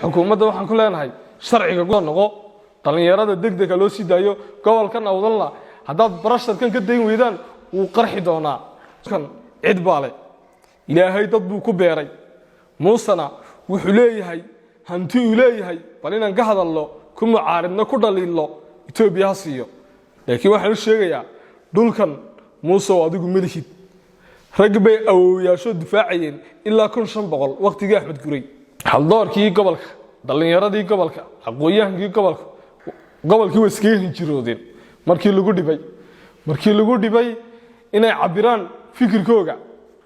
xukuumadda waxaan ku leenahay sharciga ku noqo dhalinyarada degdeg loo sii daayo gobolkan awdalna haddaad barasharkan ka dayn weydaan wuu qarxi doonaa kan cid baale ilaahay dad buu ku beeray muusana wuxuu leeyahay hanti uu leeyahay bal inaan ka hadalno ku mucaaridna ku dhaliilo Itoobiya ha siiyo laakiin waxaan sheegayaa dhulkan muuse oo adigu milihid rag bay awooyaasho difaacayeen ilaa 1500 waqtigii Axmed Guray haldoorkii gobolka dhalinyaradii gobolka aqooyahankii gobolkii way iska hinjiroodeen markii lagu dhibay inay cabiraan fikirkooga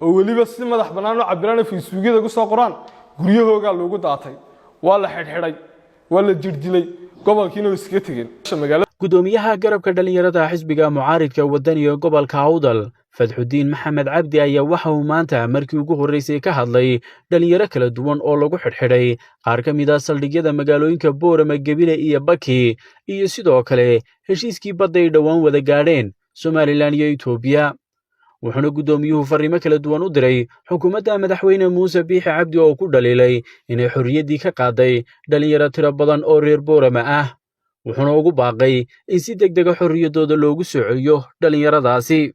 oo waliba si madax banaan oo cabiraan Facebookada ku soo qoraan guryahooga loogu daatay waa la xidhxidhay waa la jirdilay gobolkiina way iska tageen gudoomiyaha garabka dhalinyarada xisbiga mucaaridka wadaniga gobolka Awdal Fadxudiin Maxamed Cabdi ayaa waxa uu maanta markii ugu horeysay ka hadlay dhalinyaro kala duwan oo lagu xidhxidhay qaar ka mid ah saldhigyada magaalooyinka Boorama, Gebile iyo Baki iyo sidoo kale heshiiskii badda ay dhawaan wada gaadheen Somaliland iyo Itoobiya wuxuuna gudoomiyuhu fariimo kala duwan u diray xukuumadda madaxweyne Muuse Biixi Cabdi oo ku dhaliilay inay xorriyadii ka qaaday dhalinyaro tiro badan oo reer Boorama ah wuxuuna ugu baaqay in si degdeg ah xorriyadooda loogu soo celiyo dhalinyaradaasi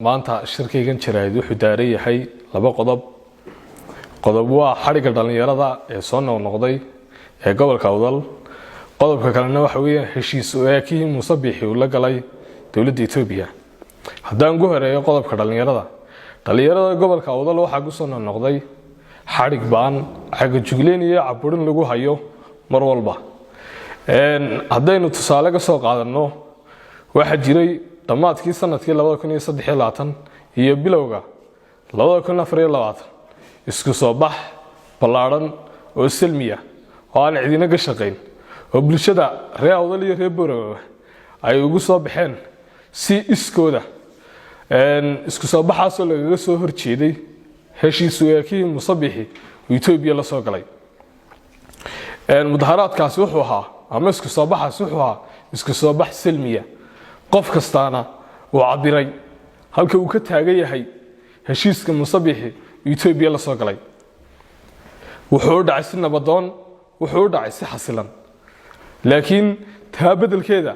maanta shirkaygan jirayd wuxuu daaray yahay laba qodob waa xariga dhalinyarada ee soo noqday ee gobolka Awdal qodobka kalena waxa weeye heshiis oo ay Muuse Biixi uu la galay dawladda Itoobiya haddaan ugu horeeyo qodobka dhalinyarada gobolka Awdal waxa ku soo noqday xarig baan xaga jugleen iyo caburin lagu hayo mar walba haddaynu tusaale ka soo qaadano waxa jiray dhammaadkii sanadkii 2023 iyo bilowga 2024 isku soo bax ballaaran oo silmiya oo aan cidina ka shaqeyn oo bulshada reer Awdal iyo reer Boorama ay ugu soo baxeen si iskooda isku soo baxaas oo laga soo horjeeday heshiis weerkii Muuse Biixi oo Itoobiya la soo galay mudaharaadkaas wuxuu ahaa ama isku soo baxaas wuxuu ahaa isku soo bax silmiya qof kastaana oo cabiray halka uu ka taagan yahay heshiiska Muuse Biixi oo Itoobiya la soo galay wuxuu dhacay si nabadoon wuxuu dhacay si xasilan laakiin taa bedelkeeda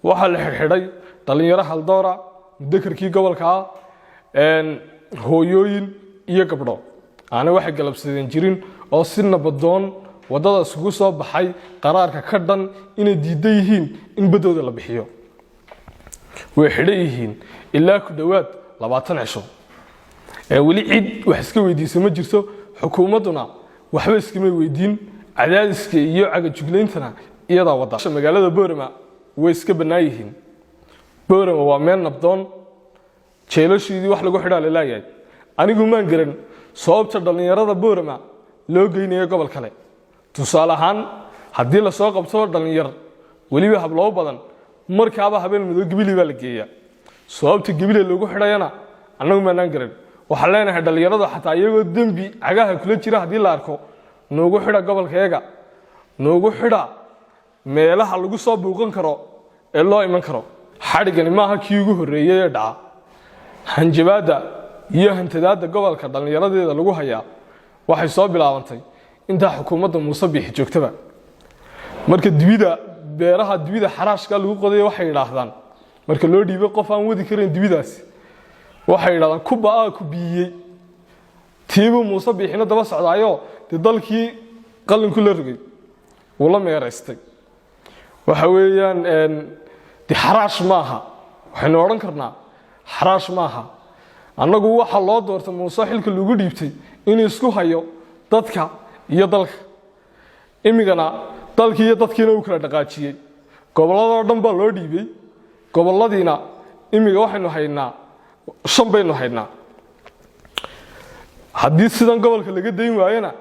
waxa la xirxiray dhalinyaro haldoora dekarkii gobolka hooyooyin iyo gabdho aana waxa galabsadeen jirin oo si nabadoon wadada isugu soo baxay qaraarka ka dhan inay diidan yihiin in badooda la bixiyo way xidhan yihiin ilaa ku dhawaad 20 cisho wali cid wax iska weydiisay ma jirto xukuumaduna waxba iskama weydiin cadaadiska iyo caga jugleentana iyada wada magaalada Boorama way iska banaan yihiin Boorama waa meel nabdoon jeelashiidii wax lagu xidhaa leeyahay anigu maan garan sababta dhalinyarada Boorama loo geynayo gobol kale tusaale ahaan haddii la soo qabto dhalinyar waliba hablo badan markaaba habeen madow Gebile baa la geeyaa sababta Gebile loogu xidhayana anagu maanaan garan waxa leenahay dhalinyarada xataa iyagoo dambi cagaha kula jira haddii la arko noogu xidha gobolkeega noogu xidha meelaha lagu soo buuqan karo ee loo iman karo xarigani maaha kii ugu horeeyay ee dhaca hanjabaada iyo hantadaada gobolka dhalinyaradeeda lagu hayaa waxay soo bilaabantay inta xukuumadda Muuse Biixi joogtaba marka beeraha dibida xaraashka lagu qoday waxay yiraahdaan marka loo dhiibay qof aan wadi karin dibidaas waxay yiraahdaan ku baa ku biyay tiibu Muuse Biixina daba socdaayo dalkii qalinku la rogay wala meeraystay waxa weeyaan di xaraash maaha waxaan oran karnaa xaraash maaha annagu waxa loo doortay Muuse xilka lagu dhiibtay inuu isku hayo dadka iyo dalka imigana dalkii iyo dadkiina uu kala dhaqaajiyay gobolada dhan baa loo dhiibay goboladiina imiga waxaynu haynaa shan baynu haynaa haddii sidan gobolka laga dayn waayana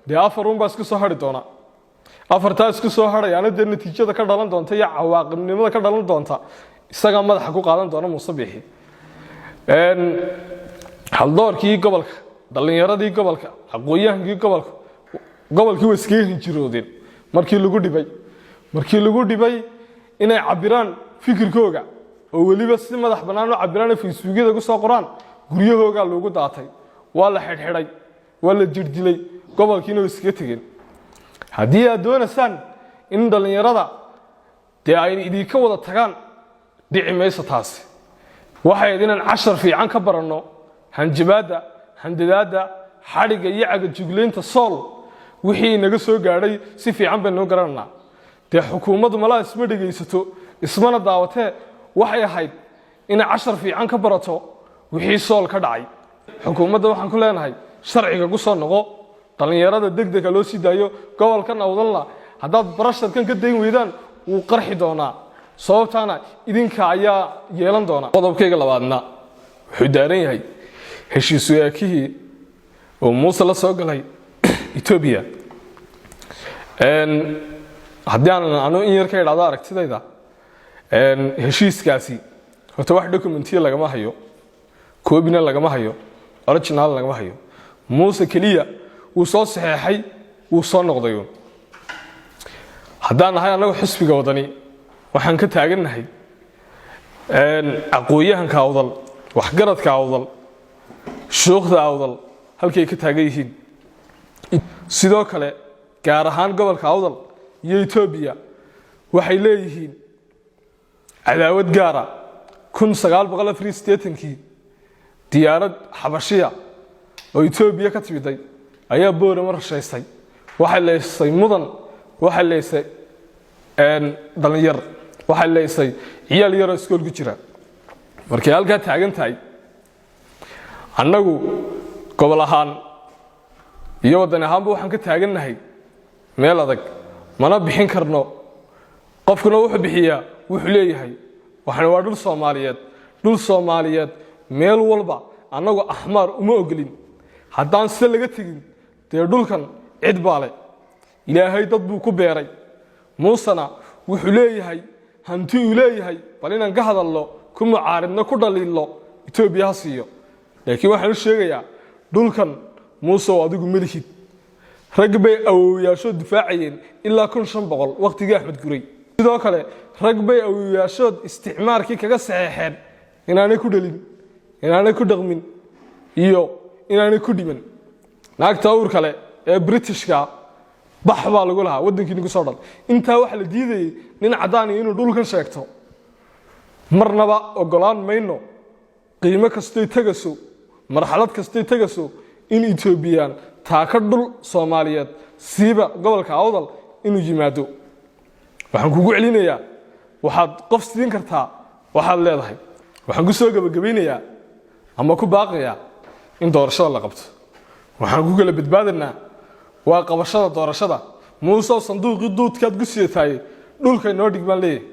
dee afar baa isku soo hari doona afartaa isku soo harayaana dee natiijada ka dhalan doonta iyo cawaaqibnimada ka dhalan doonta isagaa madaxa ku qaadan doona Muuse Biixi haldoorkii gobolka dhalinyaradii gobolka aqooyahankii gobolkii way iska hinjiroodeen markii lagu dhibay inay cabiraan fikirkooga oo waliba si madax banaan oo cabiraan Facebookada ku soo qoraan guryahooga loogu daatay waa la xidhxidhay waa la jirdilay gobolkiina way iska tageen haddii aad doonaysaan in dhalinyarada dee ay idinka wada tagaan dhici mayso taasi waxay inaan cashar fiican ka baranno hanjabaadda handadaadda xadhiga iyo cagajugleynta sool wixii naga soo gaadhay si fiican baynu garanaa dee xukuumaddu malaa isma dhegaysato ismana daawatee waxay ahayd inay cashar fiican ka barato wixii sool ka dhacay xukuumadda waxaan ku leenahay sharciga ku soo noqo dhalinyarada degdega loo sii daayo gobolkan awdalna haddaad barasharkan ka dayn weydaan wuu qarxi doonaa sababtaana idinka ayaa yeelan doona qodobkayga labaadna wuxuu daaran yahay heshiis wayaakihii oo muuse la soo galay Ethiopia haddii aan in yar ka idhaahdo aragtidayda heshiiskaasi horta wax documentiya lagama hayo koobina lagama hayo original lagama hayo muuse keliya wuu soo saxeexay wuu soo noqday haddaan nahay annagu xisbiga wadani waxaan ka taagannahay aqooyahanka awdal waxgaradka awdal shuuqda awdal halkay ka taagan yihiin sidoo kale gaar ahaan gobolka awdal iyo Ethiopia waxay leeyihiin cadaawad gaara 1983 diyaarad xabashiya oo Ethiopia ka timiday ayaa boorama rashaysay waxay leeysay mudan waxay leeysay dhalinyar waxay leeysay ciyaal yar oo iskool ku jira markay halka taagan tahay annagu gobol ahaan iyo wadan ahaanba waxaan ka taagannahay meel adag mana bixin karno qofkuna wuxuu bixiyaa wuxuu leeyahay waxaan waa dhul Soomaaliyeed meel walba annagu ahmar uma ogolin haddaan sida laga tagin dee dhulkan cid baale ilaahay dad buu ku beeray muusana wuxuu leeyahay hanti uu leeyahay bal inaan ka hadalno ku mucaaridna ku dhaliilo Ethiopia ha siiyo laakiin waxaan u sheegayaa dhulkan muuse oo adigu milihid rag bay awoowayaashood difaacayeen ilaa 1500 waqtigii Axmed Guray sidoo kale rag bay awoowayaashood isticmaalkii kaga saxeexeen inaanay ku dhalin inaanay ku dhaqmin iyo inaanay ku dhiman naagta uur kale ee Britishka bax baa lagu lahaa wadankiina ku soo dhal inta wax la diiday nin cadaan inuu dhulkan sheegto marnaba ogolaan mayno qiimo kastoo tagaso marxalad kastoo tagaso in Ethiopian taa ka dhul Soomaaliyeed siiba gobolka awdal inuu yimaado waxaan kugu celinayaa waxaad qof siin kartaa waxaad leedahay waxaan ku soo gabagabeynayaa ama ku baaqayaa in doorashada la qabto waxaan ku kala badbaadinaa waa qabashada doorashada muuse sanduuqii duudkaad ku siiyay dhulka inoo dhigmaan leeyahay